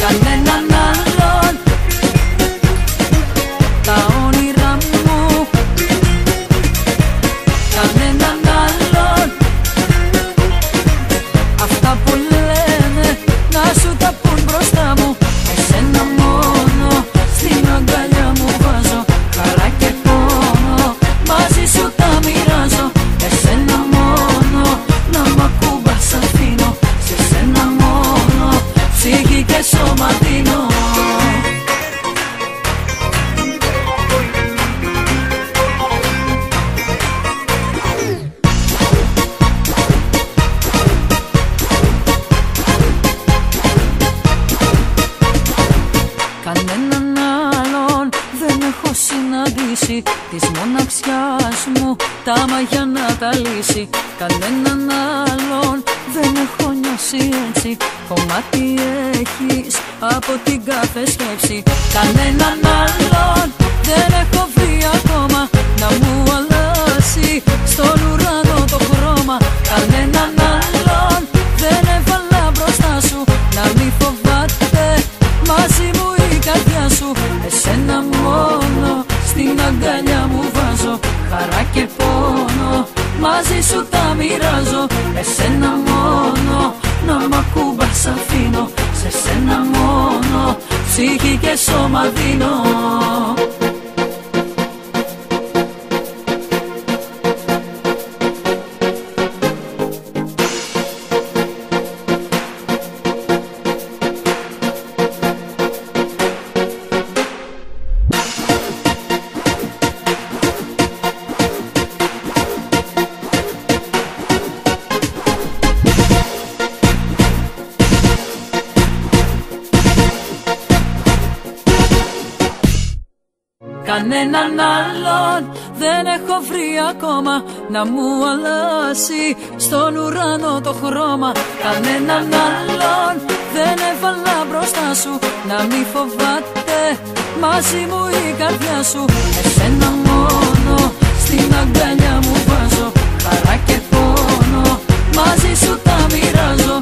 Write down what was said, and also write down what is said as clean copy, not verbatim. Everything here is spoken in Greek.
κανέναν άλλον. Τα όνειρά μου, κανέναν άλλον. Αυτά που λένε να σου τα πουν μπροστά μου, εσένα μόνο στην αγκαλιά μου βάζω. Χαρά και πόνο μαζί σου τα μοιράζω. Εσένα μόνο να μ' ακουμπάς αφήνω. Σε σένα μόνο ψυχή και σώμα δίνω. Κανέναν άλλον δεν έχω συναντήσει, της μοναξιάς μου τα μαγιά να τα λύσει. Κανέναν άλλον δεν έχω νιώσει έτσι, κομμάτι έχεις από την κάθε σκέψη. Κανέναν άλλον δεν έχω βρει ακόμα να μου αλλάσει στον ουρανό το χρώμα. Κανέναν άλλον δεν έβαλα μπροστά σου να μη φοβάται μαζί μου η καρδιά σου. Εσένα μόνο στην αγκαλιά μου βάζω. Χαρά και πόνο μαζί σου τα μοιράζω. Εσένα μόνο να μ' ακουμπάς αφήνω. Σε σένα μόνο ψυχή και σώμα δίνω. Κανέναν άλλον δεν έχω βρει ακόμα να μου αλλάσει στον ουρανό το χρώμα. Κανέναν άλλον δεν έβαλα μπροστά σου να μη φοβάται μαζί μου η καρδιά σου. Εσένα μόνο στην αγκαλιά μου βάζω. Χαρά και πόνο μαζί σου τα μοιράζω.